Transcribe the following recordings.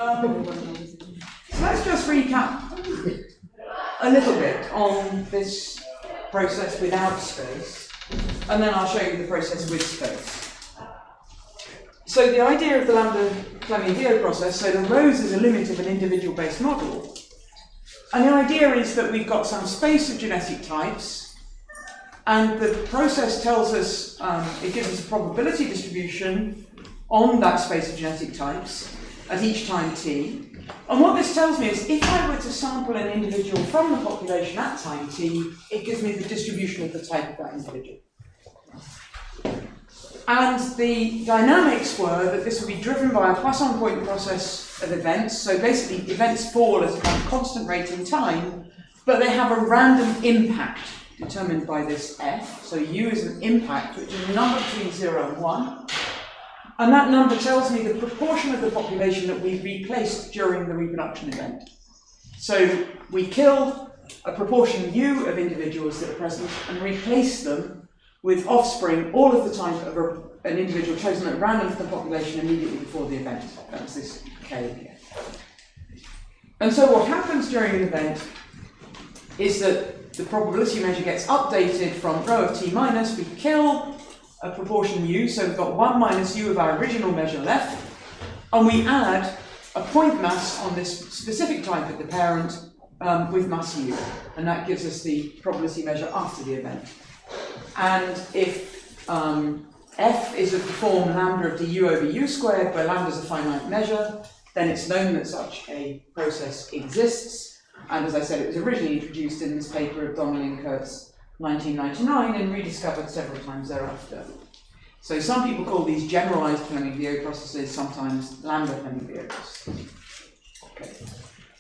So let's just recap a little bit on this process without space, and then I'll show you the process with space. So the idea of the Lambda-Fleming-Viot process, so the rows is a limit of an individual-based model, and the idea is that we've got some space of genetic types, and the process tells us, it gives us a probability distribution on that space of genetic types at each time t. And what this tells me is if I were to sample an individual from the population at time t, it gives me the distribution of the type of that individual. And the dynamics were that this would be driven by a Poisson point process of events. So basically, events fall at a kind of constant rate in time, but they have a random impact determined by this f. So u is an impact, which is a number between 0 and 1. And that number tells me the proportion of the population that we replaced during the reproduction event. So we kill a proportion u of individuals that are present and replace them with offspring all of the time of an individual chosen at random from the population immediately before the event. That was this k here. And so what happens during an event is that the probability measure gets updated from rho of t minus. We kill a proportion u, so we've got 1 minus u of our original measure left, and we add a point mass on this specific type of the parent with mass u, and that gives us the probability measure after the event. And if f is of the form lambda of du over u squared, where lambda is a finite measure, then it's known that such a process exists. And as I said, it was originally introduced in this paper of Donnelly and Kurtz, 1999, and rediscovered several times thereafter. So some people call these generalized Fleming-Viot processes, sometimes Lambda-Fleming-Viot processes. Okay.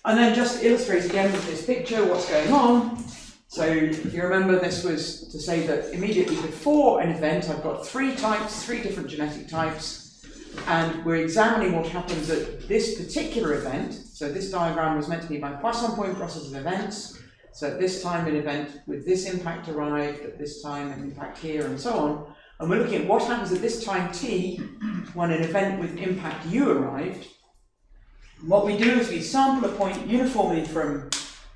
And then just to illustrate again with this picture what's going on. So if you remember, this was to say that immediately before an event, I've got 3 types, 3 different genetic types, and we're examining what happens at this particular event. So this diagram was meant to be my Poisson point process of events. So at this time an event with this impact arrived, at this time an impact here, and so on. And we're looking at what happens at this time t when an event with impact u arrived. And what we do is we sample a point uniformly from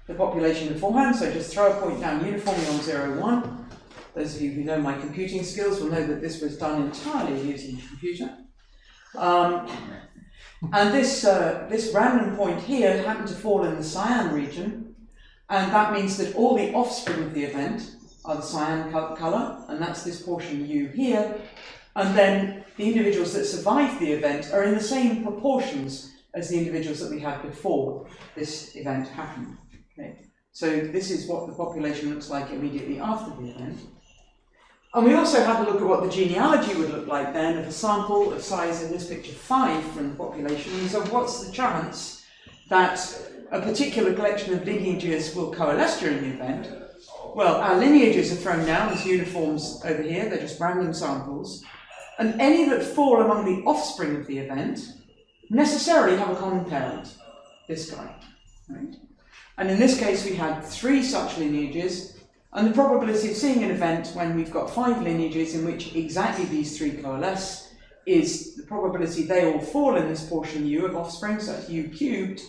the population beforehand, so just throw a point down uniformly on 0, 1. Those of you who know my computing skills will know that this was done entirely using a computer. And this random point here happened to fall in the cyan region. And that means that all the offspring of the event are the cyan colour, and that's this portion u here. And then the individuals that survived the event are in the same proportions as the individuals that we had before this event happened. Okay. So this is what the population looks like immediately after the event. And we also had a look at what the genealogy would look like then of a sample of size, in this picture, 5 from the population. And so what's the chance that a particular collection of lineages will coalesce during the event? Well, our lineages are thrown down as uniforms over here, they're just random samples, and any that fall among the offspring of the event necessarily have a common parent, this guy. Right? And in this case we had 3 such lineages, and the probability of seeing an event when we've got 5 lineages in which exactly these 3 coalesce is the probability they all fall in this portion u of offspring, so that's u cubed,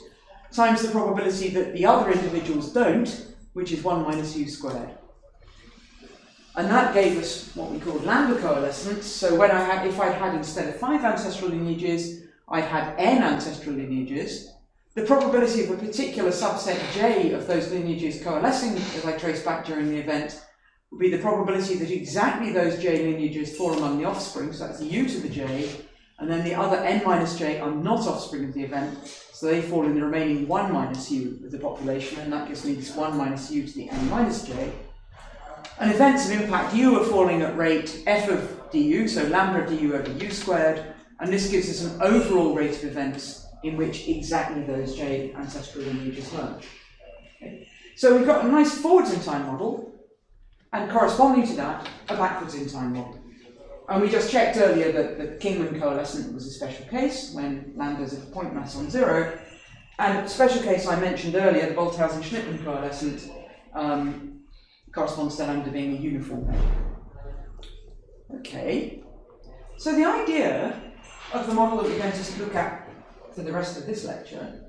times the probability that the other individuals don't, which is 1 minus u squared. And that gave us what we called lambda coalescence. So when if I'd had instead of 5 ancestral lineages, I'd had n ancestral lineages, the probability of a particular subset j of those lineages coalescing as I trace back during the event would be the probability that exactly those j lineages fall among the offspring, so that's u to the j, and then the other n minus j are not offspring of the event, so they fall in the remaining 1 minus u of the population, and that gives me this 1 minus u to the n minus j. And events of impact u are falling at rate f of du, so lambda du over u squared, and this gives us an overall rate of events in which exactly those j ancestral lineages merge. Okay. So we've got a nice forwards in time model, and corresponding to that, a backwards in time model. And we just checked earlier that the Kingman coalescent was a special case when lambda is a point mass on 0. And the special case I mentioned earlier, the Bolthausen-Schnittmann coalescent, corresponds to lambda being a uniform. Okay. So the idea of the model that we're going to look at for the rest of this lecture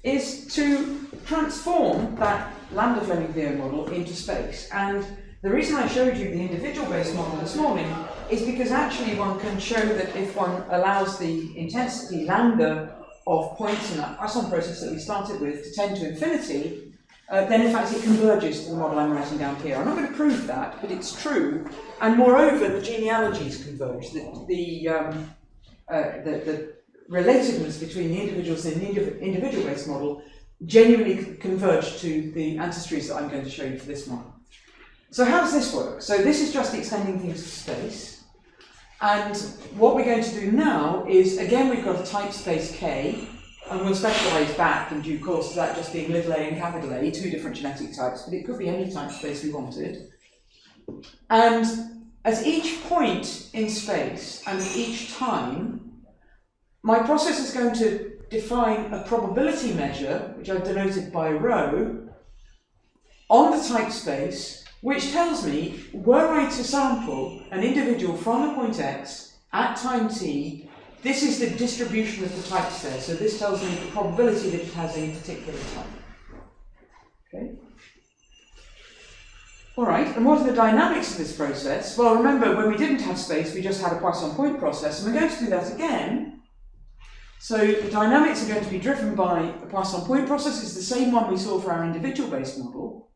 is to transform that Lambda-Fleming-Viot model into space. And the reason I showed you the individual-based model this morning is because actually one can show that if one allows the intensity lambda of points in that Poisson process that we started with to tend to infinity, then in fact it converges to the model I'm writing down here. I'm not going to prove that, but it's true. And moreover, the genealogies converge. The relatedness between the individuals in the individual-based model genuinely converge to the ancestries that I'm going to show you for this one. So how does this work? So this is just extending things to space. And what we're going to do now is, again, we've got a type space K, and we'll specialize back in due course to that just being little a and capital A, two different genetic types, but it could be any type space we wanted. And at each point in space and at each time, my process is going to define a probability measure, which I've denoted by rho, on the type space, which tells me, were I to sample an individual from the point x at time t, this is the distribution of the types there. So this tells me the probability that it has a particular type. Okay. All right, and what are the dynamics of this process? Well, remember, when we didn't have space, we just had a Poisson point process, and we're going to do that again. So the dynamics are going to be driven by the Poisson point process. It's the same one we saw for our individual-based model.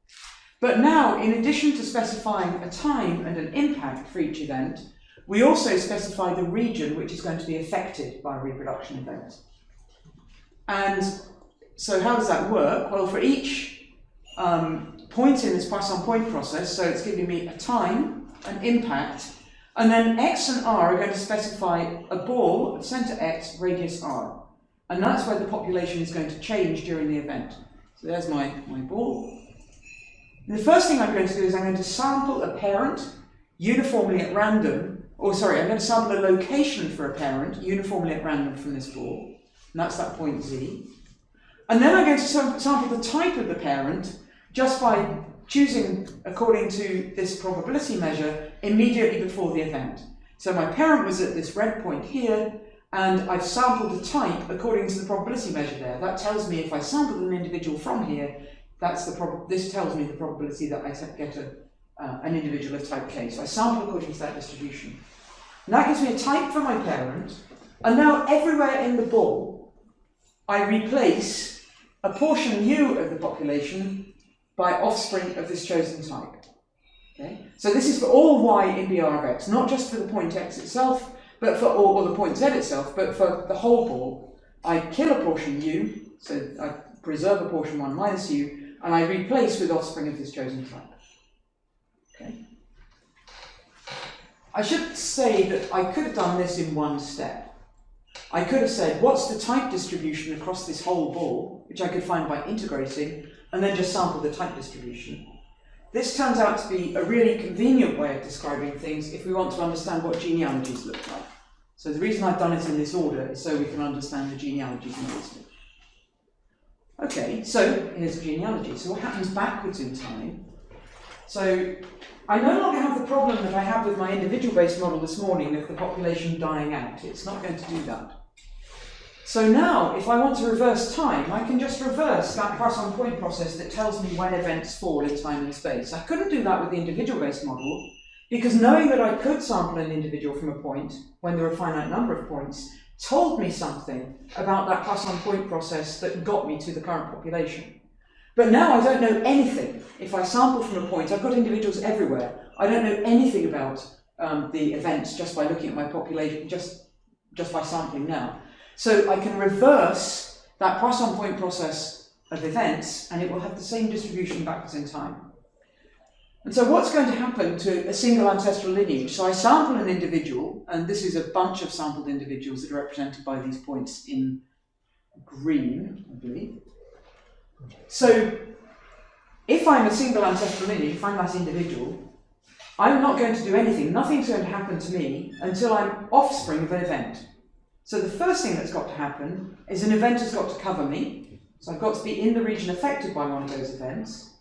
But now, in addition to specifying a time and an impact for each event, we also specify the region which is going to be affected by a reproduction event. And so how does that work? Well, for each point in this Poisson point process, so it's giving me a time, an impact, and then x and r are going to specify a ball of centre x, radius r. And that's where the population is going to change during the event. So there's my ball. And the first thing I'm going to do is I'm going to sample a parent uniformly at random, I'm going to sample a location for a parent uniformly at random from this ball, and that's that point z. And then I'm going to sample the type of the parent just by choosing according to this probability measure immediately before the event. So my parent was at this red point here, and I've sampled the type according to the probability measure there. That tells me if I sampled an individual from here, this tells me the probability that I get an individual of type K. So I sample according to that distribution. And that gives me a type for my parent, and now everywhere in the ball, I replace a portion U of the population by offspring of this chosen type. Okay? So this is for all y in BR of x, not just for the point x itself, but for all, or the point z itself, but for the whole ball. I kill a portion u, so I preserve a portion 1 minus u, and I replace with offspring of this chosen type. Okay? I should say that I could have done this in one step. I could have said, what's the type distribution across this whole ball, which I could find by integrating, and then just sample the type distribution. This turns out to be a really convenient way of describing things if we want to understand what genealogies look like. So the reason I've done it in this order is so we can understand the genealogies in this. Okay, so here's a genealogy. So what happens backwards in time? So I no longer have the problem that I had with my individual-based model this morning of the population dying out. It's not going to do that. So now, if I want to reverse time, I can just reverse that Poisson point process that tells me when events fall in time and space. I couldn't do that with the individual-based model, because knowing that I could sample an individual from a point when there were a finite number of points told me something about that Poisson point process that got me to the current population. But now I don't know anything. If I sample from a point, I've got individuals everywhere. I don't know anything about the events just by looking at my population, just by sampling now. So I can reverse that Poisson point process of events, and it will have the same distribution backwards in time. And so what's going to happen to a single ancestral lineage? So I sample an individual, and this is a bunch of sampled individuals that are represented by these points in green, I believe. So if I'm a single ancestral lineage, if I'm that individual, I'm not going to do anything. Nothing's going to happen to me until I'm offspring of an event. So the first thing that's got to happen is an event has got to cover me. So I've got to be in the region affected by one of those events.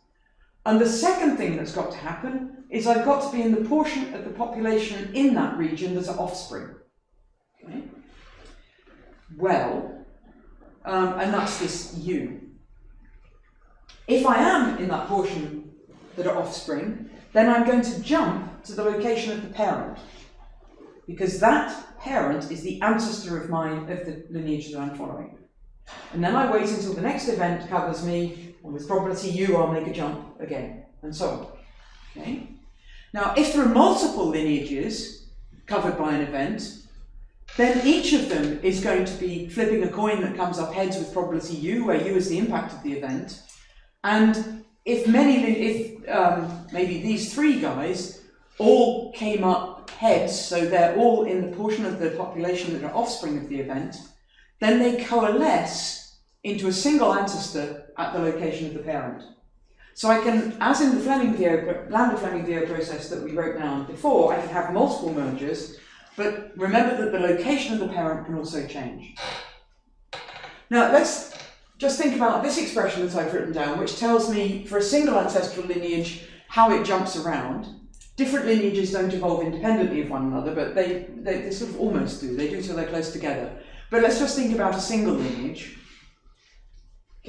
And the second thing that's got to happen is I've got to be in the portion of the population in that region that's an offspring. Okay? Well, and that's this U. If I am in that portion that are offspring, then I'm going to jump to the location of the parent, because that parent is the ancestor of the lineage that I'm following. And then I wait until the next event covers me, and with probability U, I'll make a jump again, and so on. Okay? Now, if there are multiple lineages covered by an event, then each of them is going to be flipping a coin that comes up heads with probability U, where U is the impact of the event. And if maybe these three guys all came up heads, so they're all in the portion of the population that are offspring of the event, then they coalesce into a single ancestor at the location of the parent. So I can, as in the Lambda-Fleming-Viot process that we wrote down before, I can have multiple mergers, but remember that the location of the parent can also change. Now let's just think about this expression that I've written down, which tells me for a single ancestral lineage how it jumps around. Different lineages don't evolve independently of one another, but they sort of almost do. They do till they're close together. But let's just think about a single lineage.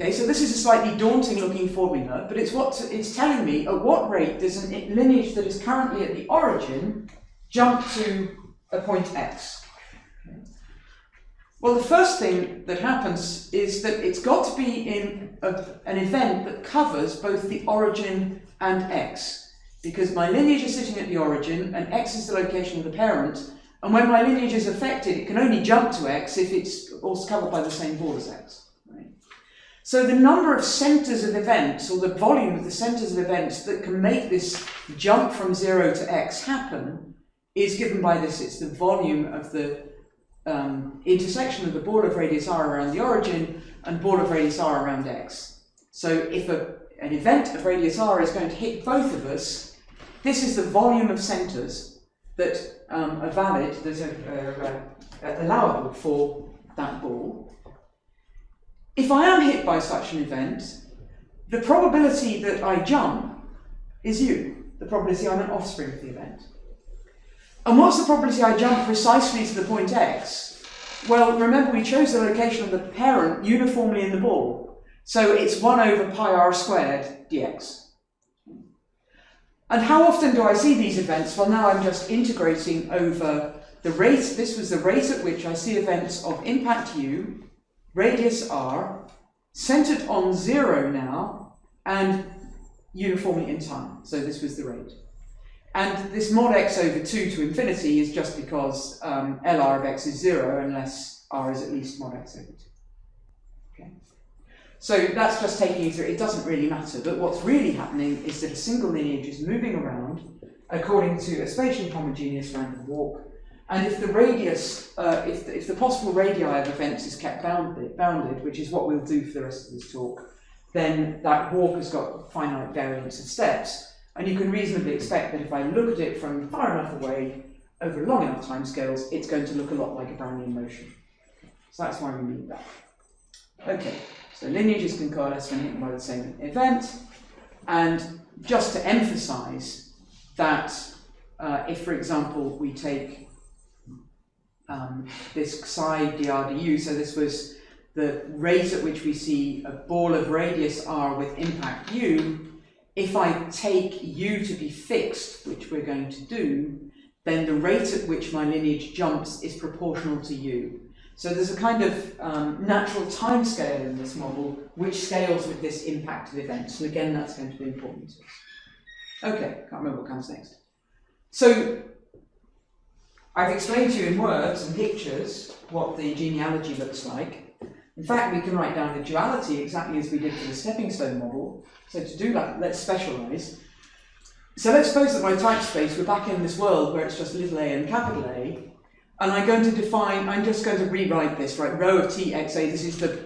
Okay, so this is a slightly daunting looking formula, but it's telling me at what rate does a lineage that is currently at the origin jump to a point X. Okay. Well, the first thing that happens is that it's got to be in an event that covers both the origin and X, because my lineage is sitting at the origin and X is the location of the parent, and when my lineage is affected, it can only jump to X if it's also covered by the same board as X. So the number of centres of events, or the volume of the centres of events that can make this jump from 0 to X happen, is given by this. It's the volume of the intersection of the ball of radius r around the origin and ball of radius r around X. So if an event of radius r is going to hit both of us, this is the volume of centres that are valid, that are allowable for that ball. If I am hit by such an event, the probability that I jump is U, the probability I'm an offspring of the event. And what's the probability I jump precisely to the point X? Well, remember we chose the location of the parent uniformly in the ball. So it's 1 over pi r squared dx. And how often do I see these events? Well, now I'm just integrating over the rate. This was the rate at which I see events of impact U, radius r, centered on 0 now, and uniformly in time. So this was the rate. And this mod x over 2 to infinity is just because LR of x is 0 unless r is at least mod x over 2. Okay. So that's just taking you through. It doesn't really matter, but what's really happening is that a single lineage is moving around according to a spatially homogeneous random walk. And if the radius, if the possible radii of events is kept bounded, which is what we'll do for the rest of this talk, then that walk has got finite variance of steps. And you can reasonably expect that if I look at it from far enough away, over long enough timescales, it's going to look a lot like a Brownian motion. So that's why we need that. Okay, so lineages can coalesce when hit by the same event. And just to emphasize that if, for example, we take this psi dr du, so this was the rate at which we see a ball of radius r with impact u. If I take u to be fixed, which we're going to do, then the rate at which my lineage jumps is proportional to u. So there's a kind of natural time scale in this model which scales with this impact of events. And again, that's going to be important. Okay, can't remember what comes next. So I've explained to you in words and pictures what the genealogy looks like. In fact, we can write down the duality exactly as we did for the stepping stone model. So to do that, let's specialize. So let's suppose that my type space, we're back in this world where it's just little a and capital A, and I'm going to define, I'm just going to rewrite this, right? Rho of txa, this is the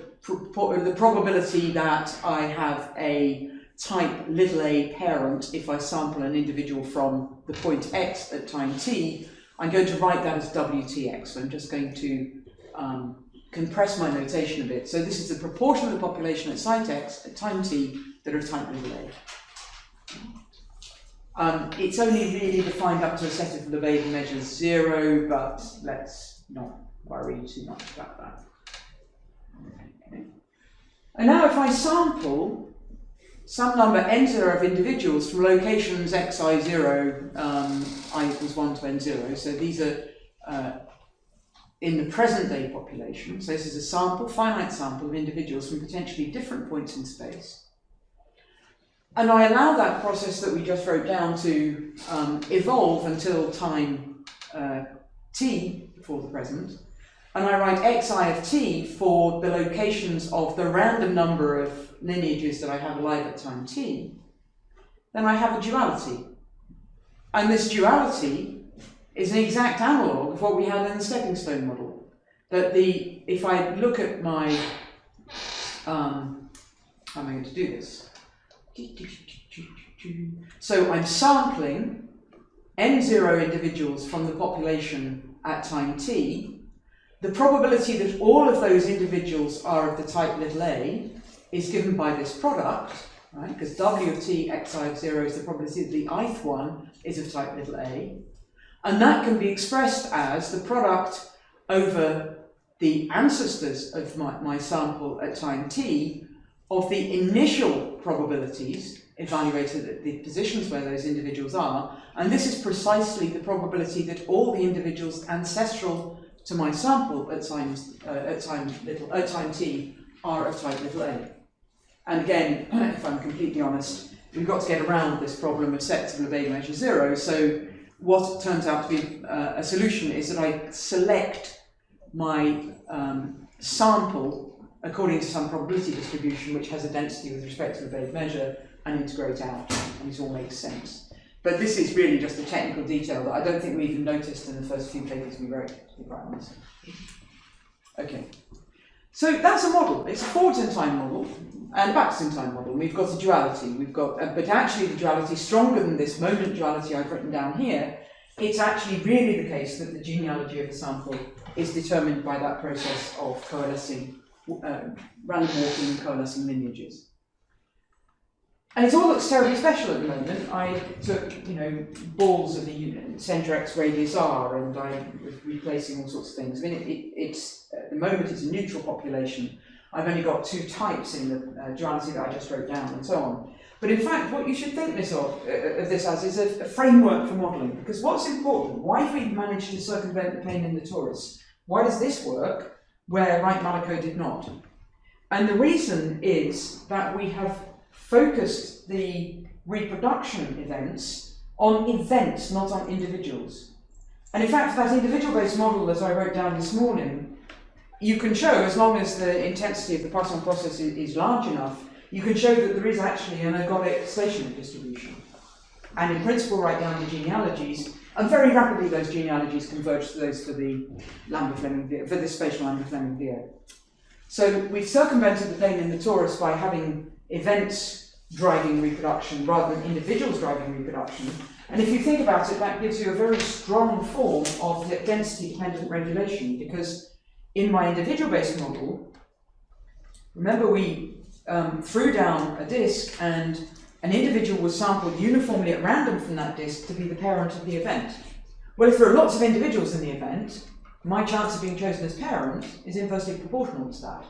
probability that I have a type little a parent if I sample an individual from the point x at time t. I'm going to write that as wtx. So I'm just going to compress my notation a bit. So this is the proportion of the population at site x at time t that are type little a. It's only really defined up to a set of Lebesgue measures 0, but let's not worry too much about that. Okay. And now if I sample some number n0 of individuals from locations xi0, I equals 1 to n0, so these are in the present day population, so this is a sample, finite sample of individuals from potentially different points in space. And I allow that process that we just wrote down to evolve until time t for the present. And I write xi of t for the locations of the random number of lineages that I have alive at time t. Then I have a duality. And this duality is an exact analogue of what we had in the stepping stone model. That if I look at my, how am I going to do this? So I'm sampling n0 individuals from the population at time t. The probability that all of those individuals are of the type little a is given by this product, right? Because w of t xi of 0 is the probability that the ith one is of type little a. And that can be expressed as the product over the ancestors of my sample at time t of the initial probabilities evaluated at the positions where those individuals are. And this is precisely the probability that all the individuals ancestral to my sample at time t are of type little a. And again, if I'm completely honest, we've got to get around this problem of sets of Lebesgue measure 0. So what turns out to be a solution is that I select my sample according to some probability distribution which has a density with respect to the Lebesgue measure and integrate out, and this all makes sense. But this is really just a technical detail that I don't think we even noticed in the first few papers we wrote, to be quite honest. Okay, so that's a model. It's a forwards in time model and a backwards in time model. We've got a duality. We've got, but actually the duality is stronger than this moment duality I've written down here. It's actually really the case that the genealogy of the sample is determined by that process of coalescing, random walking and coalescing lineages. And it all looks terribly special at the moment. I took, balls of the centre X radius r, and I was replacing all sorts of things. I mean, it's at the moment it's a neutral population. I've only got 2 types in the duality that I just wrote down, and so on. But in fact, what you should think this of this as is a framework for modelling. Because what's important? Why have we managed to circumvent the plane in the torus? Why does this work where Wright-Malecot did not? And the reason is that we have focused the reproduction events on events, not on individuals. And in fact, that individual-based model that I wrote down this morning, you can show, as long as the intensity of the Poisson process is large enough, you can show that there is actually an ergodic stationary distribution. And in principle, write down the genealogies, and very rapidly those genealogies converge to those for the Lambda-Fleming-Viot, for this spatial Lambda-Fleming-Viot. So we've circumvented the plane in the torus by having events driving reproduction rather than individuals driving reproduction. And if you think about it, that gives you a very strong form of density-dependent regulation, because in my individual-based model, remember we threw down a disk and an individual was sampled uniformly at random from that disk to be the parent of the event. Well, if there are lots of individuals in the event, my chance of being chosen as parent is inversely proportional to that.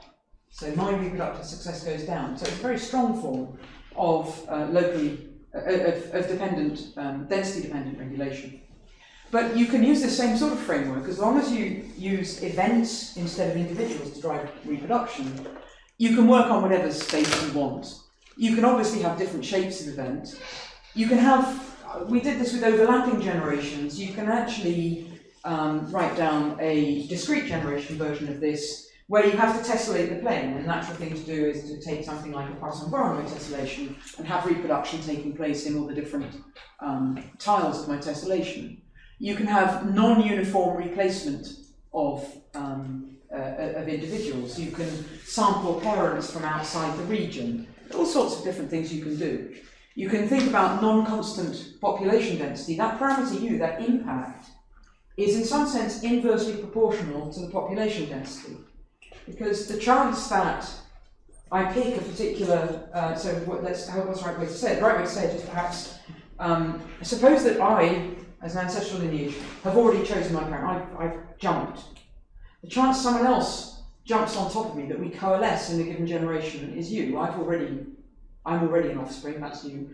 So my reproductive success goes down. So it's a very strong form of dependent, density-dependent regulation. But you can use the same sort of framework as long as you use events instead of individuals to drive reproduction. You can work on whatever space you want. You can obviously have different shapes of event. You can have, we did this with overlapping generations. You can actually write down a discrete generation version of this where you have to tessellate the plane. And the natural thing to do is to take something like a Poisson-Voronoi tessellation and have reproduction taking place in all the different tiles of my tessellation. You can have non-uniform replacement of individuals. You can sample parents from outside the region. All sorts of different things you can do. You can think about non-constant population density. That parameter u, that impact, is in some sense inversely proportional to the population density. Because the chance that I pick a particular, what's the right way to say it? The right way to say it is perhaps, suppose that I, as an ancestral lineage, have already chosen my parent. I've jumped. The chance someone else jumps on top of me that we coalesce in a given generation is you. I'm already an offspring, that's you.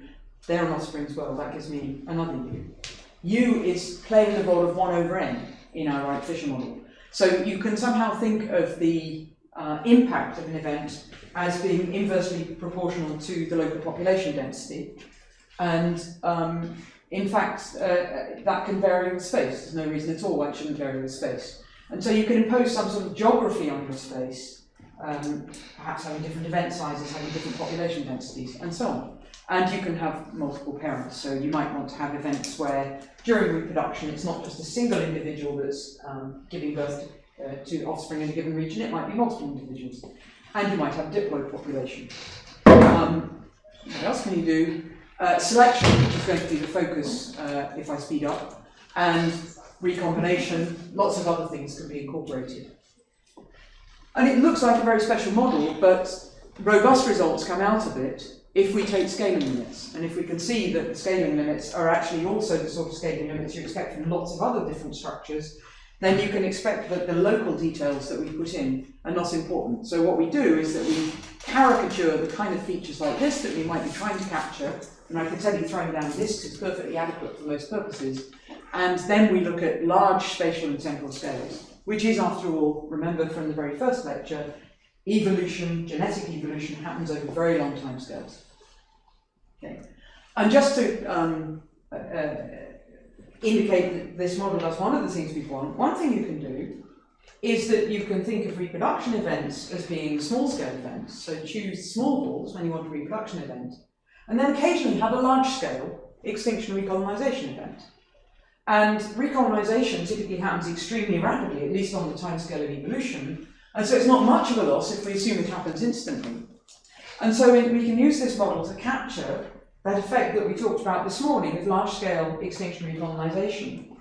They're an offspring as well, that gives me another you. U is playing the role of 1 over n in our Wright-Fisher model. So you can somehow think of the impact of an event as being inversely proportional to the local population density. And in fact, that can vary with space. There's no reason at all why it shouldn't vary with space. And so you can impose some sort of geography on your space, perhaps having different event sizes, having different population densities, and so on. And you can have multiple parents. So you might want to have events where during reproduction it's not just a single individual that's giving birth to offspring in a given region, it might be multiple individuals. And you might have diploid population. What else can you do? Selection, which is going to be the focus if I speed up, and recombination, lots of other things can be incorporated. And it looks like a very special model, but robust results come out of it if we take scaling limits. And if we can see that the scaling limits are actually also the sort of scaling limits you expect from lots of other different structures, then you can expect that the local details that we put in are not important. So what we do is that we caricature the kind of features like this that we might be trying to capture, and I can tell you throwing down disks is perfectly adequate for most purposes, and then we look at large spatial and temporal scales, which is, after all, remember from the very first lecture, evolution, genetic evolution happens over very long time scales. Okay. And just to indicate that this model does one of the things we want, one thing you can do is that you can think of reproduction events as being small-scale events, so choose small balls when you want a reproduction event, and then occasionally have a large-scale extinction recolonization event. And recolonization typically happens extremely rapidly, at least on the timescale of evolution, and so it's not much of a loss if we assume it happens instantly. And so we can use this model to capture that effect that we talked about this morning of large-scale extinction recolonization.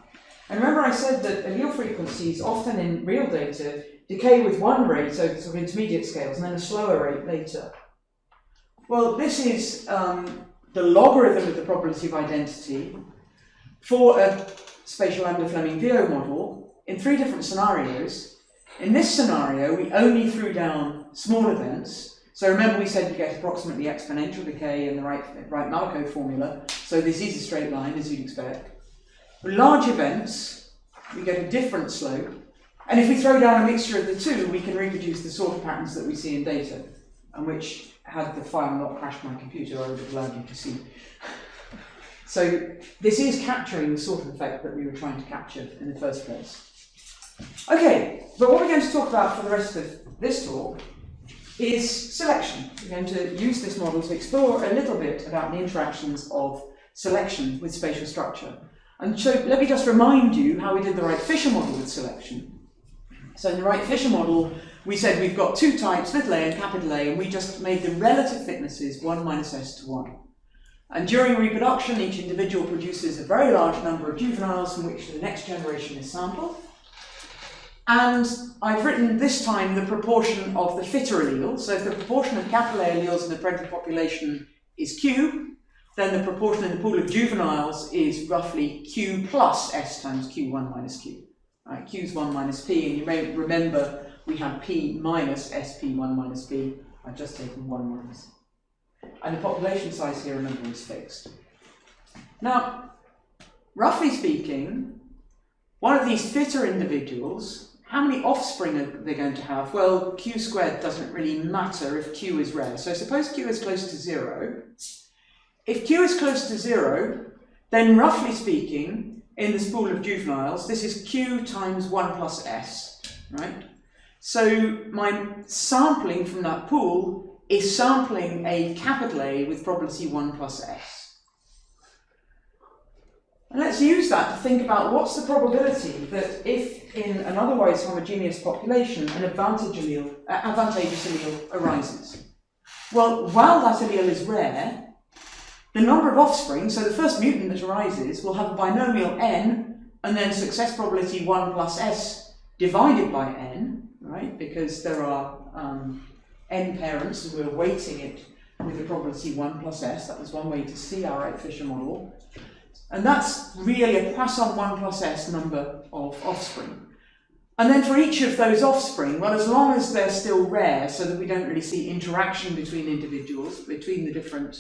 And remember I said that allele frequencies, often in real data, decay with one rate, so sort of intermediate scales, and then a slower rate later. Well, this is the logarithm of the probability of identity for a spatial Lambda-Fleming-Viot model in 3 different scenarios. In this scenario, we only threw down small events. So remember we said you get approximately exponential decay in the Wright-Malecot formula, so this is a straight line, as you'd expect. With large events, we get a different slope, and if we throw down a mixture of the two, we can reproduce the sort of patterns that we see in data, and which, had the file not crashed my computer, I would have allowed you to see. So this is capturing the sort of effect that we were trying to capture in the first place. Okay, but what we're going to talk about for the rest of this talk is selection. We're going to use this model to explore a little bit about the interactions of selection with spatial structure. And so let me just remind you how we did the Wright-Fisher model with selection. So in the Wright-Fisher model, we said we've got 2 types, little a and capital A, and we just made the relative thicknesses 1 minus s to 1. And during reproduction, each individual produces a very large number of juveniles from which the next generation is sampled. And I've written this time the proportion of the fitter alleles. So if the proportion of capital A alleles in the parental population is Q, then the proportion in the pool of juveniles is roughly Q plus S times Q1 minus Q. Right, Q's 1 minus P, and you may remember we had P minus SP1 minus B. I've just taken 1 minus. And the population size here, remember, is fixed. Now, roughly speaking, one of these fitter individuals, how many offspring are they going to have? Well, Q squared doesn't really matter if Q is rare. So suppose Q is close to 0. If Q is close to 0, then roughly speaking, in this pool of juveniles, this is Q times 1 plus S, right? So my sampling from that pool is sampling a capital A with probability 1 plus S. And let's use that to think about what's the probability that if in an otherwise homogeneous population an advantageous allele arises. Well, while that allele is rare, the number of offspring, so the first mutant that arises, will have a binomial n, and then success probability 1 plus s divided by n, right? Because there are n parents, and we're weighting it with the probability 1 plus s. That was one way to see our Wright-Fisher model. And that's really a Poisson 1 plus s number of offspring. And then for each of those offspring, well, as long as they're still rare, so that we don't really see interaction between individuals, between the different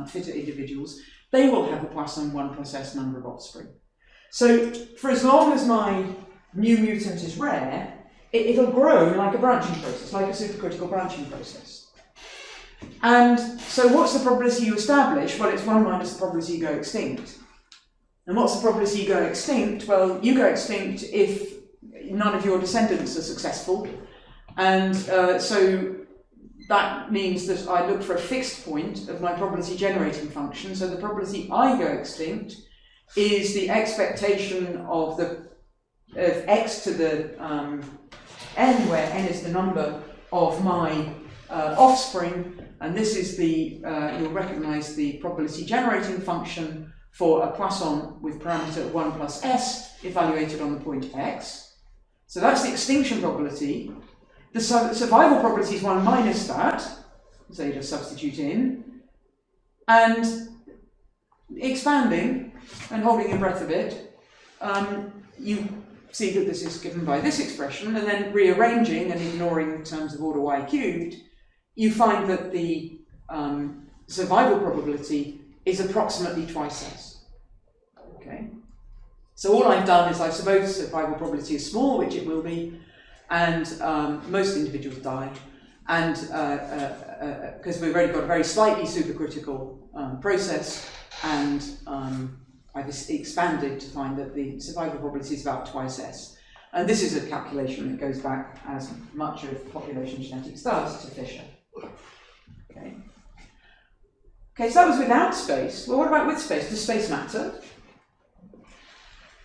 fitter individuals, they will have a Poisson 1 plus S number of offspring. So for as long as my new mutant is rare, it'll grow like a branching process, like a supercritical branching process. And so what's the probability you establish? Well, it's 1 minus the probability you go extinct. And what's the probability you go extinct? Well, you go extinct if none of your descendants are successful. And so that means that I look for a fixed point of my probability generating function. So the probability I go extinct is the expectation of x to the n, where n is the number of my offspring, and this is the, you'll recognize the probability generating function for a Poisson with parameter 1 plus s evaluated on the point x. So that's the extinction probability. The survival probability is 1 minus that, so you just substitute in, and expanding and holding your breath a bit, you see that this is given by this expression, and then rearranging and ignoring terms of order y cubed, you find that the survival probability is approximately twice s. Okay? So all I've done is I've supposed survival probability is small, which it will be, and most individuals die, and because we've already got a very slightly supercritical process, and I've expanded to find that the survival probability is about twice s. And this is a calculation that goes back, as much of population genetics does, to Fisher. Okay. Okay, so that was without space. Well, what about with space? Does space matter?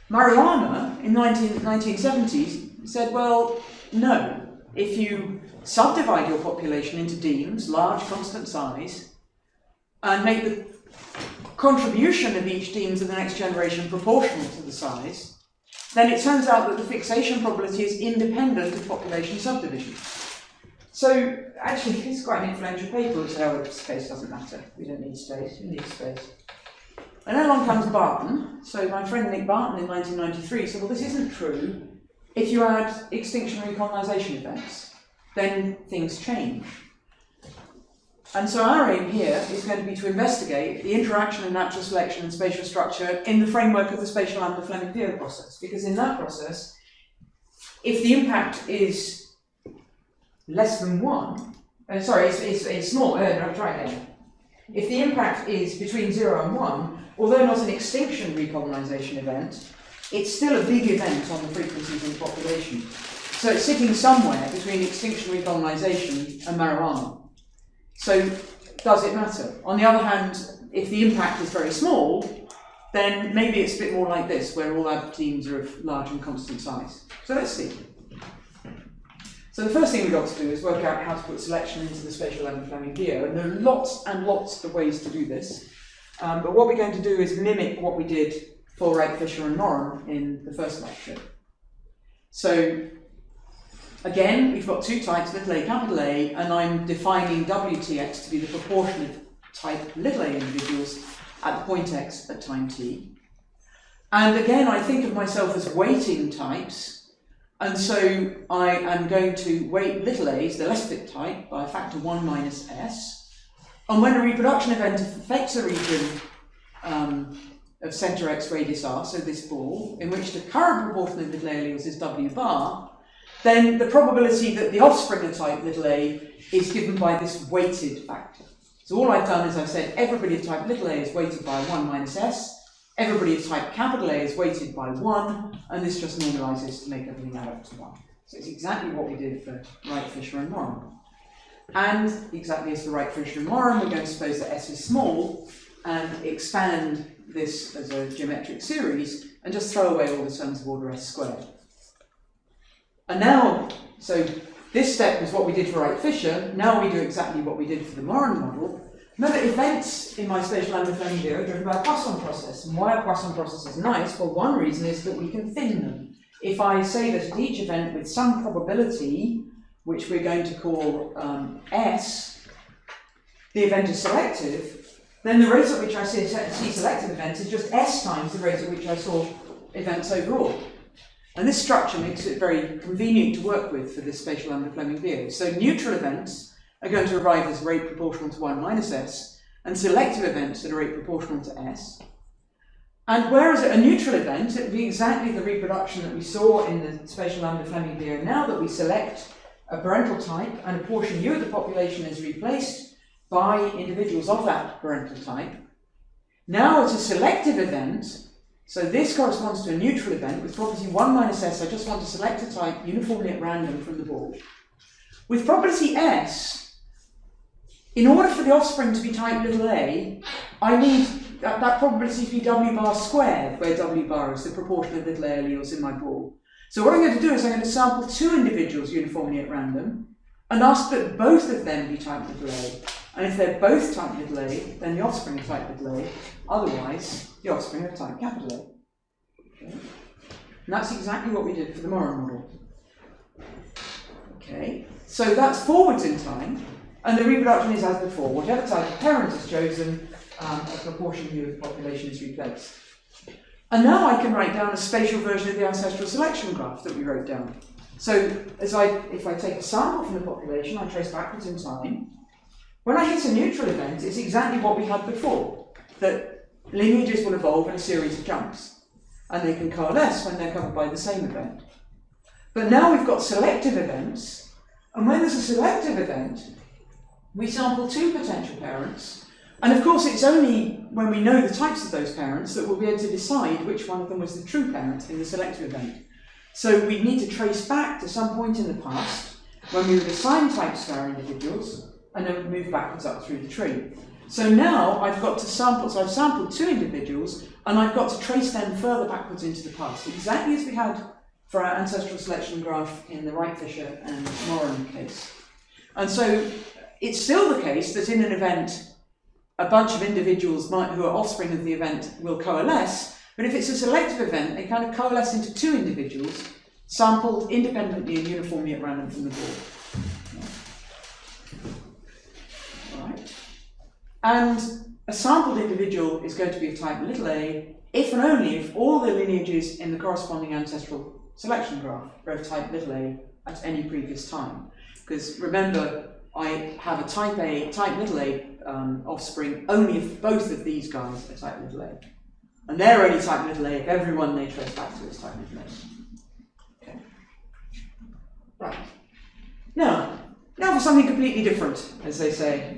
Mariana in 1970s said, well, no. If you subdivide your population into demes, large constant size, and make the contribution of each deme to the next generation proportional to the size, then it turns out that the fixation probability is independent of population subdivision. So actually, this is quite an influential paper, which says, space doesn't matter. We don't need space. We need space. And then along comes Barton. So my friend Nick Barton in 1993 said, well, this isn't true. If you add extinction recolonization events, then things change. And so our aim here is going to be to investigate the interaction of natural selection and spatial structure in the framework of the spatial Lambda-Fleming-Viot process. Because in that process, if the impact is less than 1, it's small, no, try again. If the impact is between 0 and 1, although not an extinction recolonization event, it's still a big event on the frequencies in the population. So it's sitting somewhere between extinction recolonization and marijuana. So does it matter? On the other hand, if the impact is very small, then maybe it's a bit more like this, where all our teams are of large and constant size. So let's see. So the first thing we've got to do is work out how to put selection into the spatial Lambda-Fleming-Viot, and there are lots and lots of ways to do this. But what we're going to do is mimic what we did for Wright-Fisher and Norum in the first lecture. So again, we've got two types, little a, capital A, and I'm defining WTX to be the proportion of type little a individuals at the point x at time t. And again, I think of myself as weighting types. And so I am going to weight little a's, the less fit type, by a factor 1 minus s. And when a reproduction event affects a region of centre x radius r, so this ball, in which the current proportion of little a alleles is w bar, then the probability that the offspring of type little a is given by this weighted factor. So all I've done is I've said everybody of type little a is weighted by 1 minus s, everybody of type capital A is weighted by 1, and this just normalizes to make everything add up to 1. So it's exactly what we did for Wright-Fisher and Norum. And exactly as for Wright-Fisher and Norum, we're going to suppose that S is small and expand this as a geometric series and just throw away all the terms of order S squared. And now, so this step is what we did for Wright-Fisher. Now we do exactly what we did for the Norum model. Remember, events in my spatial Lambda-Fleming-Viot are driven by a Poisson process. And why a Poisson process is nice? Well, one reason is that we can thin them. If I say that at each event with some probability, which we're going to call S, the event is selective, then the rate at which I see selective events is just S times the rate at which I saw events overall. And this structure makes it very convenient to work with for this spatial Lambda-Fleming Viot. So neutral events are going to arrive as rate proportional to 1 minus s, and selective events at a rate proportional to s. And whereas a neutral event, it would be exactly the reproduction that we saw in the spatial Lambda-Fleming Viot. Now that we select a parental type and a portion u of the population is replaced by individuals of that parental type, now it's a selective event. So this corresponds to a neutral event with property 1 minus s. I just want to select a type uniformly at random from the board. With property s, in order for the offspring to be type little a, I need that probability to be w bar squared, where w bar is the proportion of little a alleles in my ball. So what I'm going to do is I'm going to sample 2 individuals uniformly at random and ask that both of them be type little a. And if they're both type little a, then the offspring is type little a. Otherwise, the offspring are type capital A. Okay. And that's exactly what we did for the Moran model. Okay, so that's forwards in time, and the reproduction is as before. Whatever type of parent is chosen, a proportion u of the population is replaced. And now I can write down a spatial version of the ancestral selection graph that we wrote down. So if I take a sample from the population, I trace backwards in time. When I hit a neutral event, it's exactly what we had before, that lineages will evolve in a series of jumps, and they can coalesce when they're covered by the same event. But now we've got selective events, and when there's a selective event, we sample 2 potential parents, and of course it's only when we know the types of those parents that we'll be able to decide which one of them was the true parent in the selective event. So we need to trace back to some point in the past when we would assign types to our individuals, and then move backwards up through the tree. So now I've got to sample, so I've sampled 2 individuals, and I've got to trace them further backwards into the past, exactly as we had for our ancestral selection graph in the Wright-Fisher and Moran case. And so it's still the case that in an event, a bunch of individuals who are offspring of the event will coalesce, but if it's a selective event, they kind of coalesce into 2 individuals, sampled independently and uniformly at random from the board. Right. And a sampled individual is going to be of type little a if and only if all the lineages in the corresponding ancestral selection graph are of type little a at any previous time. Because remember, I have a type little a offspring only if both of these guys are type little a. And they're only type little a if everyone they trace back to is type little a. Okay. Right. Now for something completely different, as they say.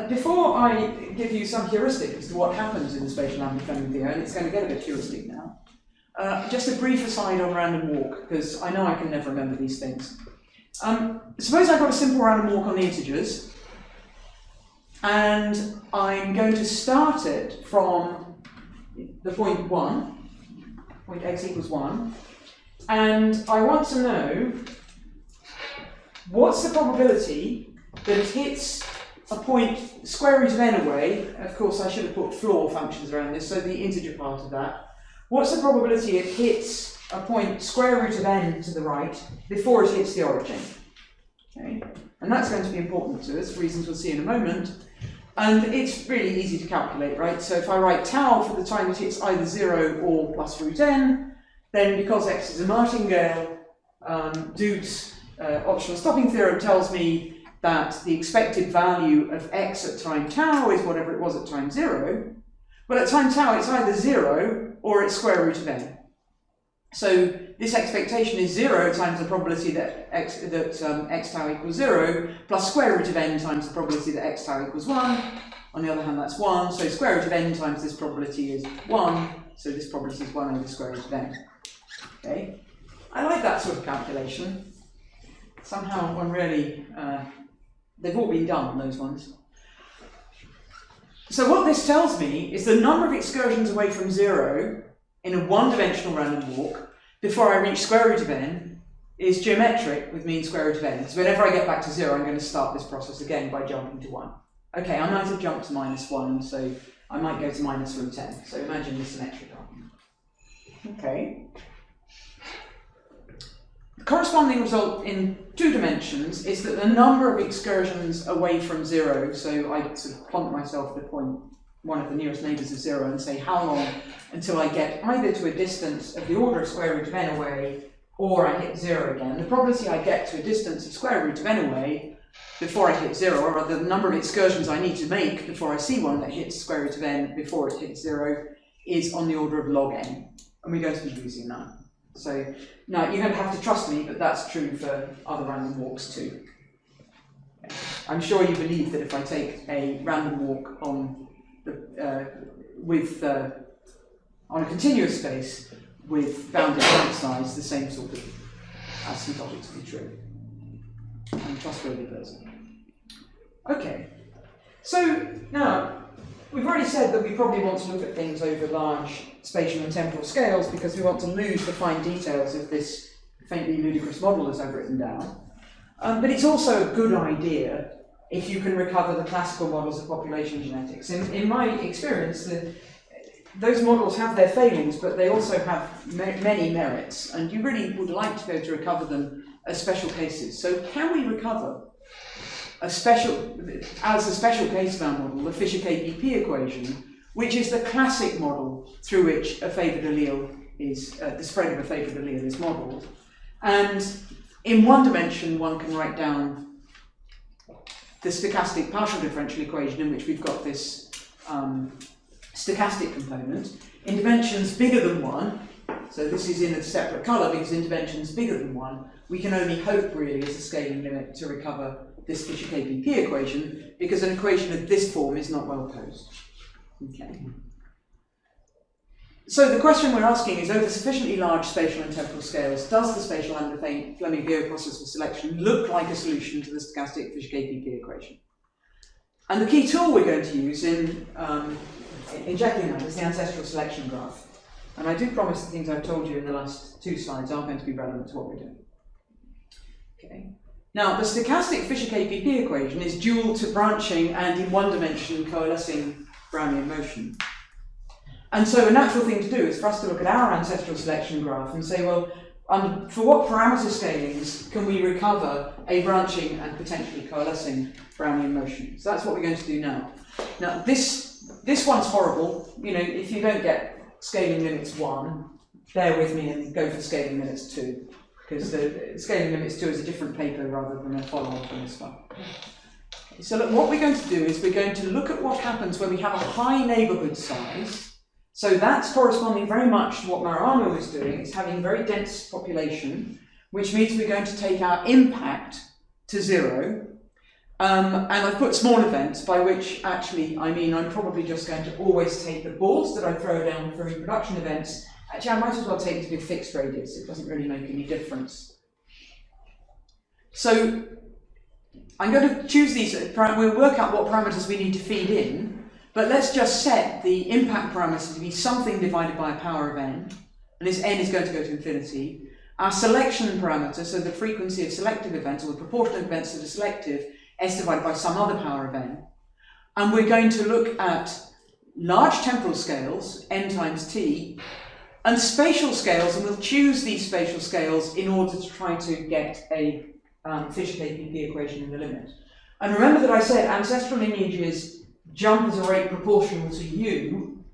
Before I give you some heuristic as to what happens in the spatial Lambda-Fleming Viot, and it's going to get a bit heuristic now, just a brief aside on random walk, because I know I can never remember these things. Suppose I've got a simple random walk on the integers, and I'm going to start it from the point 1, point x equals 1, and I want to know what's the probability that it hits a point square root of n away. Of course, I should have put floor functions around this, so the integer part of that. What's the probability it hits a point square root of n to the right before it hits the origin? Okay. And that's going to be important to us, for reasons we'll see in a moment. And it's really easy to calculate, right? So if I write tau for the time it hits either 0 or plus root n, then because x is a martingale, Dude's optional stopping theorem tells me that the expected value of x at time tau is whatever it was at time 0, but at time tau it's either 0 or it's square root of n. So this expectation is 0 times the probability that x tau equals 0 plus square root of n times the probability that x tau equals 1. On the other hand, that's 1, so square root of n times this probability is 1, so this probability is 1 over square root of n. Okay, I like that sort of calculation. Somehow one really, they've all been done, those ones. So what this tells me is the number of excursions away from 0 in a one-dimensional random walk before I reach square root of n is geometric with mean square root of n. So whenever I get back to 0, I'm going to start this process again by jumping to 1. Okay, I might have jumped to -1, so I might go to minus root n. So imagine the symmetric argument. Okay. The corresponding result in 2 dimensions is that the number of excursions away from 0, so I sort of plonk myself at a point one of the nearest neighbours of 0 and say how long until I get either to a distance of the order of square root of n away, or I hit 0 again. The probability I get to a distance of square root of n away before I hit 0, or the number of excursions I need to make before I see one that hits square root of n before it hits 0, is on the order of log n. And we're going to be using that. So now you're going to have to trust me, but that's true for other random walks too. I'm sure you believe that if I take a random walk on the, on a continuous space with bounded sample size, the same sort of asymptotics be true. I'm a trustworthy person. Okay, so now we've already said that we probably want to look at things over large spatial and temporal scales because we want to lose the fine details of this faintly ludicrous model as I've written down. But it's also a good idea if you can recover the classical models of population genetics. In my experience, those models have their failings, but they also have many merits, and you really would like to be able to recover them as special cases. So can we recover as a special case bound model, the Fisher-KPP equation, which is the classic model through which a favoured allele is, the spread of a favoured allele is modelled. And in one dimension, one can write down the stochastic partial differential equation in which we've got this stochastic component. In dimensions bigger than 1, so this is in a separate colour because in dimensions bigger than 1, we can only hope really as a scaling limit to recover this Fisher-KPP equation, because an equation of this form is not well posed. Okay. So the question we're asking is, over sufficiently large spatial and temporal scales, does the spatial Lambda-Fleming-Viot process of selection look like a solution to the stochastic Fisher-KPP equation? And the key tool we're going to use in injecting that is the ancestral selection graph. And I do promise the things I've told you in the last 2 slides are going to be relevant to what we're doing. Okay. Now, the stochastic Fisher-KPP equation is dual to branching and in one dimension coalescing Brownian motion. And so a natural thing to do is for us to look at our ancestral selection graph and say, well, for what parameter scalings can we recover a branching and potentially coalescing Brownian motion? So that's what we're going to do now. Now, this one's horrible. You know, if you don't get scaling limits 1, bear with me and go for scaling limits 2. Because the scaling limits 2 is a different paper rather than a follow-on from this one. So look, what we're going to do is we're going to look at what happens when we have a high neighbourhood size. So that's corresponding very much to what Marano was doing. It's having a very dense population, which means we're going to take our impact to 0. And I've put small events, by which actually I mean I'm probably just going to always take the balls that I throw down for reproduction events. Actually, I might as well take it to be a fixed radius. It doesn't really make any difference. So I'm going to choose these. We'll work out what parameters we need to feed in. But let's just set the impact parameter to be something divided by a power of n. And this n is going to go to infinity. Our selection parameter, so the frequency of selective events, or the proportion of events that are selective, s divided by some other power of n. And we're going to look at large temporal scales, n times t, and spatial scales, and we'll choose these spatial scales in order to try to get a Fisher-KPP equation in the limit. And remember that I said ancestral lineages jump at a rate proportional to u,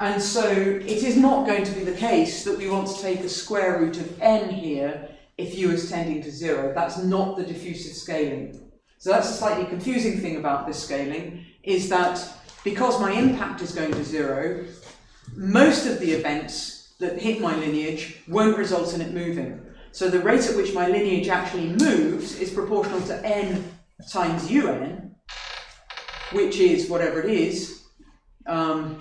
and so it is not going to be the case that we want to take a square root of n here if u is tending to 0. That's not the diffusive scaling. So that's a slightly confusing thing about this scaling, is that because my impact is going to 0, most of the events that hit my lineage won't result in it moving. So the rate at which my lineage actually moves is proportional to n times un, which is whatever it is, n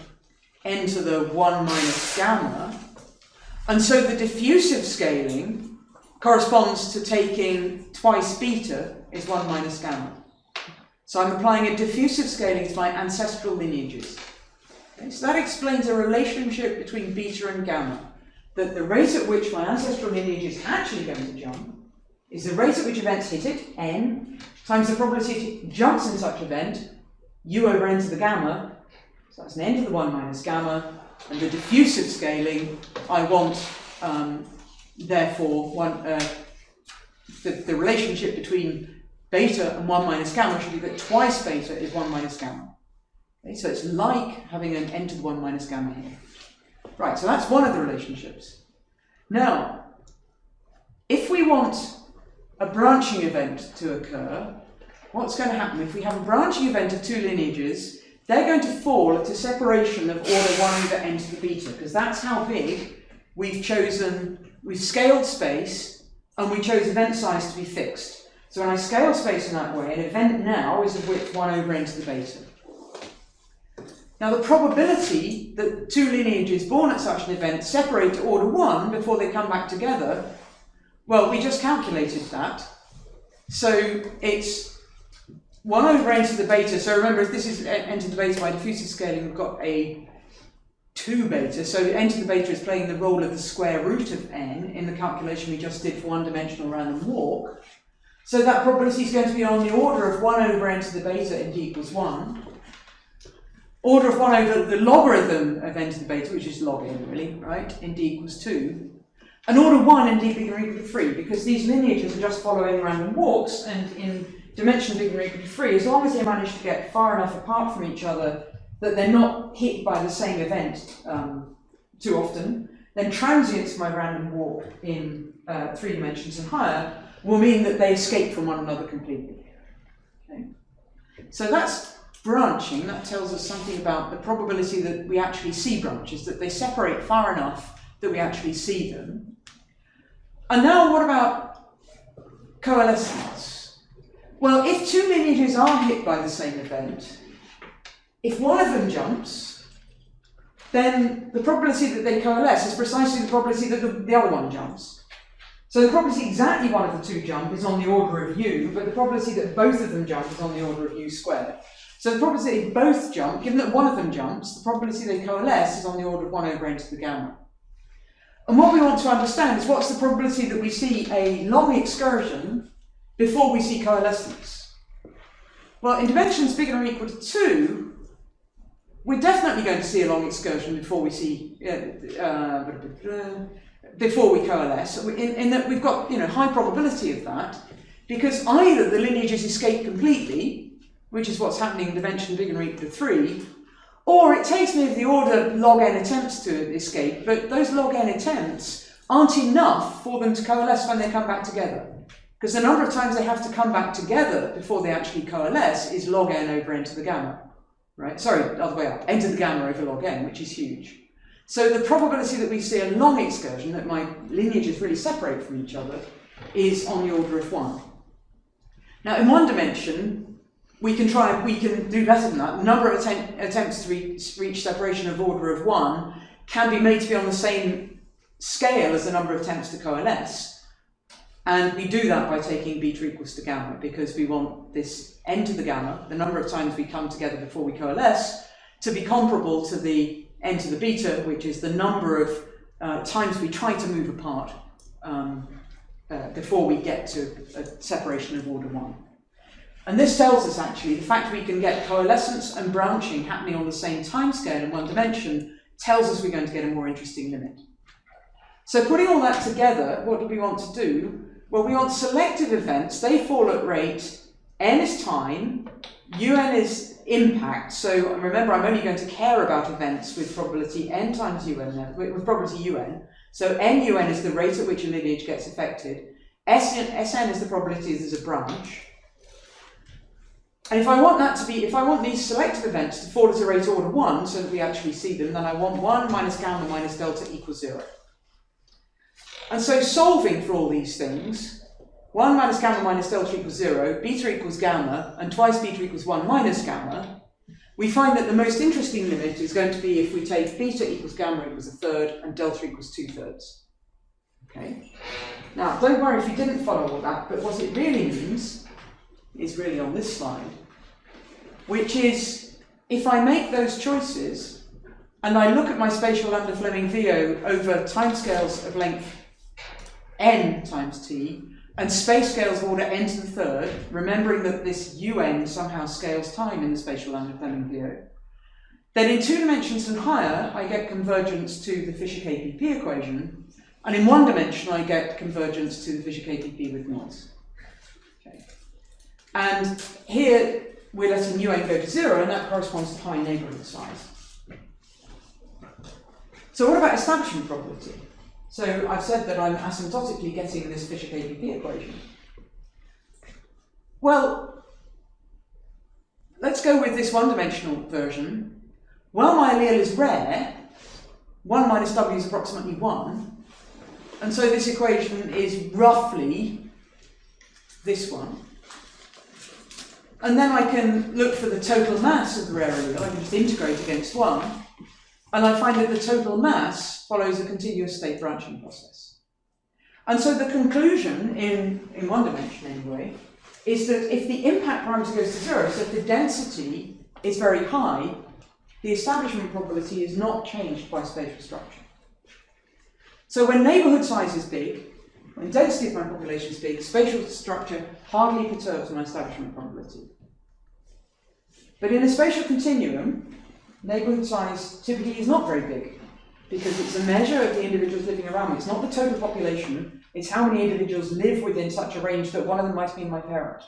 to the 1 minus gamma. And so the diffusive scaling corresponds to taking twice beta is 1 minus gamma. So I'm applying a diffusive scaling to my ancestral lineages. Okay, so that explains a relationship between beta and gamma, that the rate at which my ancestral lineage is actually going to jump is the rate at which events hit it, n, times the probability it jumps in such event, u over n to the gamma, so that's an n to the 1 minus gamma, and the diffusive scaling, I want, therefore, the relationship between beta and 1 minus gamma should be that twice beta is 1 minus gamma. Okay, so it's like having an n to the 1 minus gamma here. Right, so that's one of the relationships. Now, if we want a branching event to occur, what's going to happen? If we have a branching event of two lineages, they're going to fall at a separation of order 1 over n to the beta, because that's how big we've scaled space, and we chose event size to be fixed. So when I scale space in that way, an event now is of width 1 over n to the beta. Now the probability that two lineages born at such an event separate to order 1 before they come back together, well, we just calculated that. So it's 1 over n to the beta. So remember, if this is n to the beta by diffusive scaling, we've got a 2 beta. So n to the beta is playing the role of the square root of n in the calculation we just did for one-dimensional random walk. So that probability is going to be on the order of 1 over n to the beta n equals 1. Order of 1 over the logarithm of n to the beta, which is log n really, right, n equals 2. And order 1 n bigger or equal to 3, because these lineages are just following random walks, and in dimension bigger or equal to 3, as long as they manage to get far enough apart from each other that they're not hit by the same event too often, then transients by random walk in 3 dimensions and higher will mean that they escape from one another completely. Okay? So that's branching. That tells us something about the probability that we actually see branches, that they separate far enough that we actually see them. And now what about coalescence? Well, if two lineages are hit by the same event, if one of them jumps, then the probability that they coalesce is precisely the probability that the other one jumps. So the probability exactly one of the two jump is on the order of u, but the probability that both of them jump is on the order of u squared. So the probability they both jump, given that one of them jumps, the probability they coalesce is on the order of 1 over n to the gamma. And what we want to understand is what's the probability that we see a long excursion before we see coalescence? Well, in dimensions bigger or equal to 2, we're definitely going to see a long excursion before we see before we coalesce. In that we've got high probability of that, because either the lineages escape completely, which is what's happening in dimension bigger or equal to 3, or it takes me of the order log n attempts to escape, but those log n attempts aren't enough for them to coalesce when they come back together. Because the number of times they have to come back together before they actually coalesce is log n over n to the gamma. Right? Sorry, the other way up. N to the gamma over log n, which is huge. So the probability that we see a long excursion, that my lineages really separate from each other, is on the order of 1. Now in one dimension, we can do better than that. The number of attempts to reach separation of order of 1 can be made to be on the same scale as the number of attempts to coalesce. And we do that by taking beta equals to gamma, because we want this n to the gamma, the number of times we come together before we coalesce, to be comparable to the n to the beta, which is the number of times we try to move apart before we get to a separation of order 1. And this tells us actually, the fact we can get coalescence and branching happening on the same timescale in one dimension tells us we're going to get a more interesting limit. So putting all that together, what do we want to do? Well, we want selective events. They fall at rate n is time, un is impact. So remember, I'm only going to care about events with probability n times un, with probability un. So n-un is the rate at which a lineage gets affected. Sn is the probability there's a branch. And if I want these selective events to fall at a rate order 1 so that we actually see them, then I want 1 minus gamma minus delta equals 0. And so solving for all these things, 1 minus gamma minus delta equals 0, beta equals gamma, and twice beta equals 1 minus gamma, we find that the most interesting limit is going to be if we take beta equals gamma equals a third and delta equals 2/3. Okay? Now, don't worry if you didn't follow all that, but what it really means is really on this slide, which is if I make those choices and I look at my spatial Lambda-Fleming-Viot over timescales of length n times t and space scales of order n to the third, remembering that this un somehow scales time in the spatial Lambda-Fleming-Viot, then in 2 dimensions and higher I get convergence to the Fisher-KPP equation, and in 1 dimension I get convergence to the Fisher-KPP with noise. Okay. And here we're letting un go to 0, and that corresponds to high neighbourhood size. So what about establishment probability? So I've said that I'm asymptotically getting this Fisher-KBP equation. Well, let's go with this one-dimensional version. While my allele is rare, 1 minus w is approximately 1, and so this equation is roughly this one. And then I can look for the total mass of the rare allele. I can just integrate against 1, and I find that the total mass follows a continuous state branching process. And so the conclusion, in one dimension anyway, is that if the impact parameter goes to 0, so if the density is very high, the establishment probability is not changed by spatial structure. So when neighbourhood size is big, when density of my population is big, spatial structure hardly perturbs my establishment probability. But in a spatial continuum, neighbourhood size typically is not very big, because it's a measure of the individuals living around me. It's not the total population, it's how many individuals live within such a range that one of them might be my parent.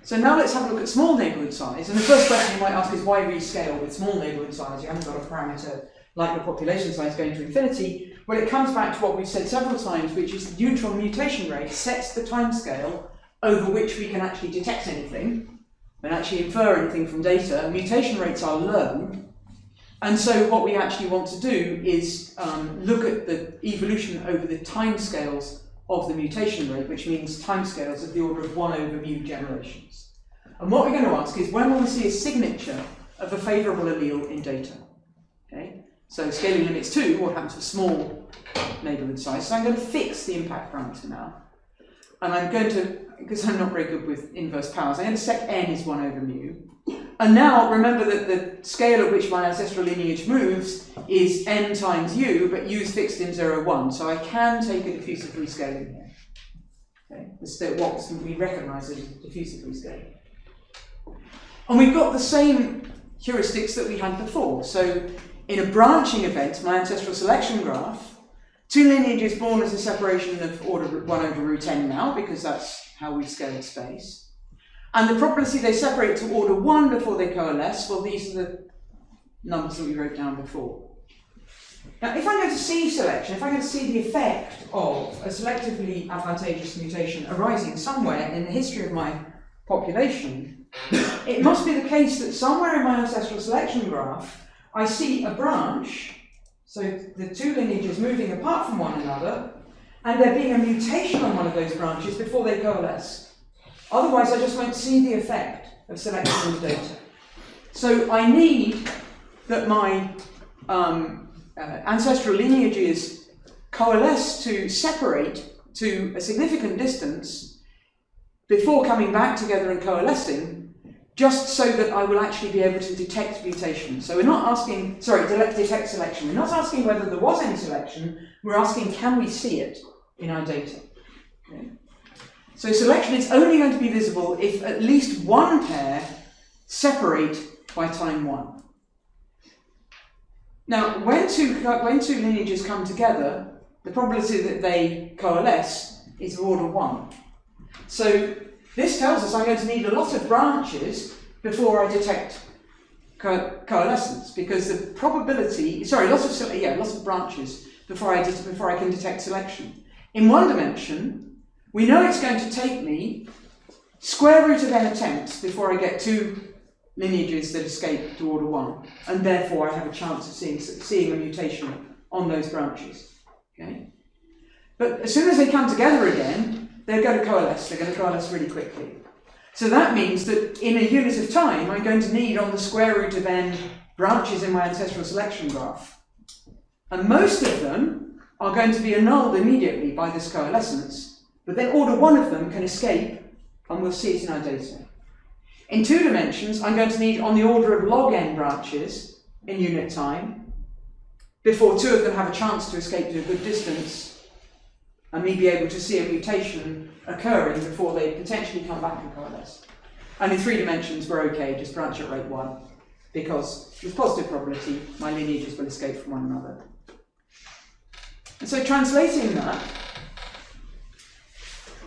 So now let's have a look at small neighbourhood size. And the first question you might ask is, why rescale with small neighbourhood size? You haven't got a parameter like the population size going to infinity. Well, it comes back to what we've said several times, which is the neutral mutation rate sets the timescale over which we can actually detect anything and actually infer anything from data. Mutation rates are low. And so what we actually want to do is look at the evolution over the timescales of the mutation rate, which means timescales of the order of 1 over mu generations. And what we're going to ask is, when will we see a signature of a favourable allele in data? Okay? So scaling limits 2, what happens for small neighbourhood size. So I'm going to fix the impact parameter now. And I'm going to, because I'm not very good with inverse powers, I'm going to set n is 1 over mu. And now remember that the scale at which my ancestral lineage moves is n times u, but u is fixed in 0, 1. So I can take a diffusive rescaling here. Okay? This is what we recognise as diffusive rescaling. And we've got the same heuristics that we had before. So in a branching event, my ancestral selection graph, 2 lineages born as a separation of order 1 over root n now, because that's how we scale space. And the probability they separate to order 1 before they coalesce, well, these are the numbers that we wrote down before. Now, if I'm going to see selection, if I'm going to see the effect of a selectively advantageous mutation arising somewhere in the history of my population, it must be the case that somewhere in my ancestral selection graph, I see a branch, so the 2 lineages moving apart from one another, and there being a mutation on one of those branches before they coalesce. Otherwise, I just won't see the effect of selection in the data. So I need that my ancestral lineages coalesce to separate to a significant distance before coming back together and coalescing, just so that I will actually be able to detect mutation. So we're not asking, detect selection. We're not asking whether there was any selection, we're asking, can we see it in our data? Okay. So selection is only going to be visible if at least one pair separate by time 1. Now, when two lineages come together, the probability that they coalesce is of order 1. So this tells us I'm going to need a lot of branches before I detect coalescence, because the probability, lots of branches before I can detect selection. In one dimension, we know it's going to take me square root of n attempts before I get 2 lineages that escape to order 1, and therefore I have a chance of seeing a mutation on those branches. Okay? But as soon as they come together again, they're going to coalesce. They're going to coalesce really quickly. So that means that in a unit of time, I'm going to need on the square root of n branches in my ancestral selection graph. And most of them are going to be annulled immediately by this coalescence. But then order 1 of them can escape, and we'll see it in our data. In 2 dimensions, I'm going to need on the order of log n branches in unit time, before 2 of them have a chance to escape to a good distance, and me be able to see a mutation occurring before they potentially come back and coalesce. And in 3 dimensions, we're okay, just branch at rate 1, because with positive probability, my lineages will escape from one another. And so translating that,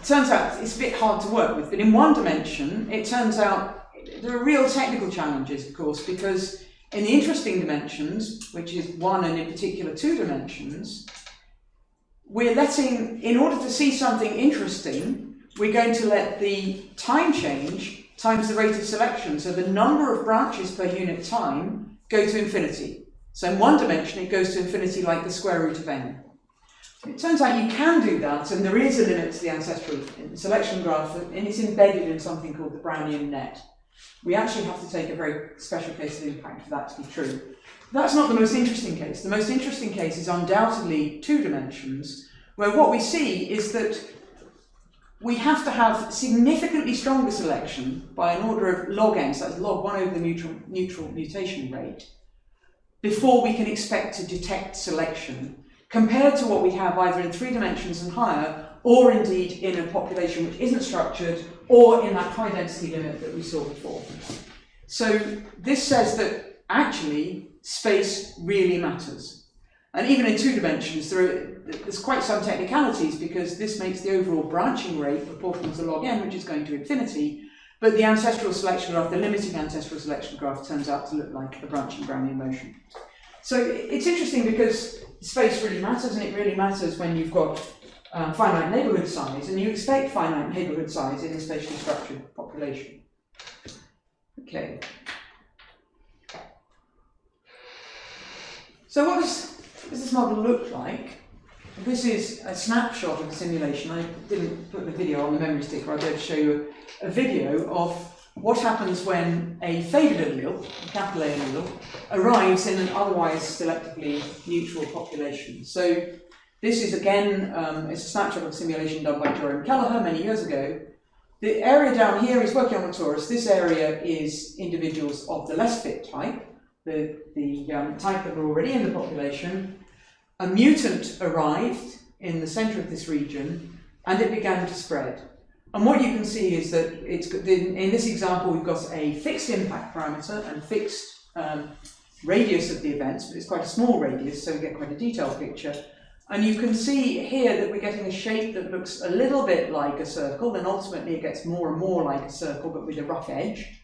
it turns out it's a bit hard to work with, but in one dimension, it turns out there are real technical challenges, of course, because in the interesting dimensions, which is 1 and in particular 2 dimensions, we're letting, in order to see something interesting, we're going to let the time change times the rate of selection, so the number of branches per unit time, go to infinity. So in one dimension, it goes to infinity like the square root of n. It turns out you can do that, and there is a limit to the ancestral selection graph, and it's embedded in something called the Brownian net. We actually have to take a very special case of impact for that to be true. That's not the most interesting case. The most interesting case is undoubtedly 2 dimensions, where what we see is that we have to have significantly stronger selection by an order of log n, so that's log 1 over the neutral mutation rate, before we can expect to detect selection, compared to what we have either in 3 dimensions and higher, or indeed in a population which isn't structured, or in that high density limit that we saw before. So this says that actually space really matters. And even in 2 dimensions, there's quite some technicalities, because this makes the overall branching rate proportional to log n, which is going to infinity, but the ancestral selection graph, the limiting ancestral selection graph, turns out to look like a branching Brownian motion. So it's interesting because space really matters, and it really matters when you've got finite neighbourhood size, and you expect finite neighbourhood size in a spatially structured population. Okay. So what does this model look like? This is a snapshot of the simulation. I didn't put the video on the memory stick, or I'll be able to show you a video of what happens when a favoured allele, a capital A allele, arrives in an otherwise selectively neutral population. So this is again, it's a snapshot of a simulation done by Jerome Kelleher many years ago. The area down here is working on the torus. This area is individuals of the less fit type, the type that are already in the population. A mutant arrived in the centre of this region, and it began to spread. And what you can see is that in this example, we've got a fixed impact parameter and fixed radius of the events, but it's quite a small radius, so we get quite a detailed picture. And you can see here that we're getting a shape that looks a little bit like a circle, and ultimately it gets more and more like a circle, but with a rough edge.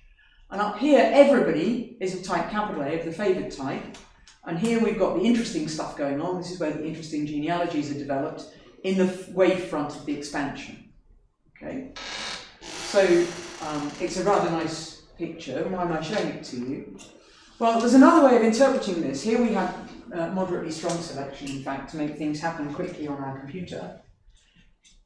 And up here, everybody is of type capital A, of the favoured type. And here we've got the interesting stuff going on. This is where the interesting genealogies are developed in the wavefront of the expansion. Okay, so it's a rather nice picture. Why am I showing it to you? Well, there's another way of interpreting this. Here we have moderately strong selection, in fact, to make things happen quickly on our computer.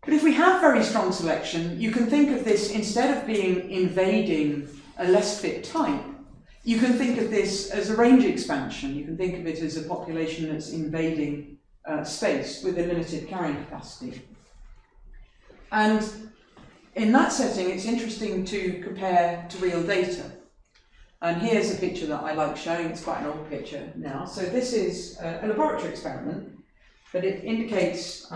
But if we have very strong selection, you can think of this, instead of being invading a less fit type, you can think of this as a range expansion. You can think of it as a population that's invading space with a limited carrying capacity. And in that setting, it's interesting to compare to real data. And here's a picture that I like showing. It's quite an old picture now. So this is a laboratory experiment, but it indicates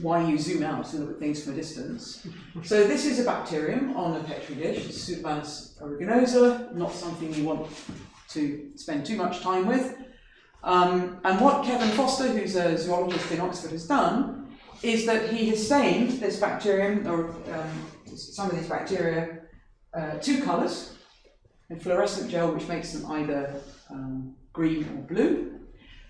why you zoom out and look at things from a distance. So this is a bacterium on a petri dish. It's Pseudomonas aeruginosa, not something you want to spend too much time with. And what Kevin Foster, who's a zoologist in Oxford, has done is that he has stained this bacterium, or some of these bacteria, 2 colours, in fluorescent gel, which makes them either green or blue,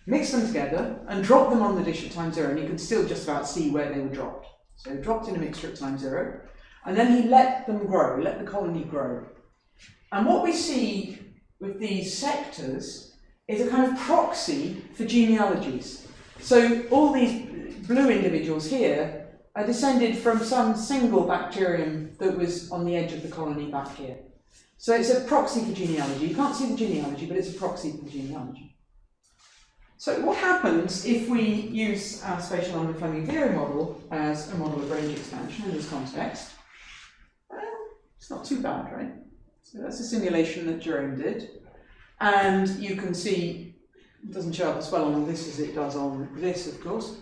mix them together and drop them on the dish at time 0, and you can still just about see where they were dropped. So dropped in a mixture at time 0, and then he let them grow, let the colony grow. And what we see with these sectors is a kind of proxy for genealogies. So all these blue individuals here are descended from some single bacterium that was on the edge of the colony back here. So it's a proxy for genealogy. You can't see the genealogy, but it's a proxy for the genealogy. So what happens if we use our spatial Lambda-Fleming-Viot model as a model of range expansion in this context? Well, it's not too bad, right? So that's a simulation that Jerome did. And you can see, it doesn't show up as well on this as it does on this, of course.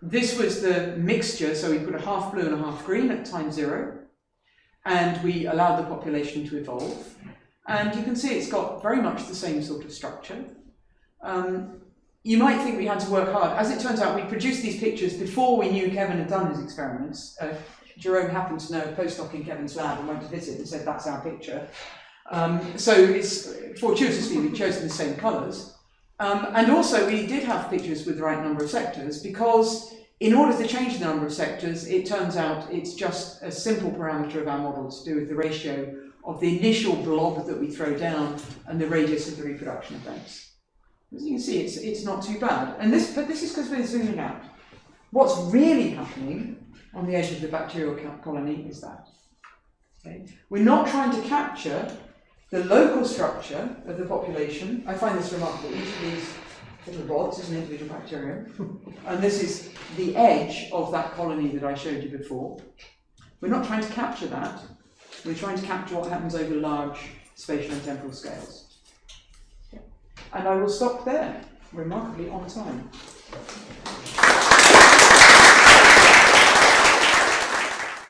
This was the mixture, so we put a half blue and a half green at time 0, and we allowed the population to evolve. And you can see it's got very much the same sort of structure. you might think we had to work hard. As it turns out, we produced these pictures before we knew Kevin had done his experiments. Jerome happened to know a postdoc in Kevin's lab and went to visit and said, that's our picture. So it's fortuitously we've chosen the same colours. And also we did have pictures with the right number of sectors, because in order to change the number of sectors, it turns out it's just a simple parameter of our model to do with the ratio of the initial blob that we throw down and the radius of the reproduction events. As you can see, it's not too bad. And but this is because we're zooming out. What's really happening on the edge of the bacterial colony is that. Okay? We're not trying to capture the local structure of the population. I find this remarkable. Each of these little rods is an individual bacterium. And this is the edge of that colony that I showed you before. We're not trying to capture that. We're trying to capture what happens over large spatial and temporal scales. And I will stop there, remarkably on time.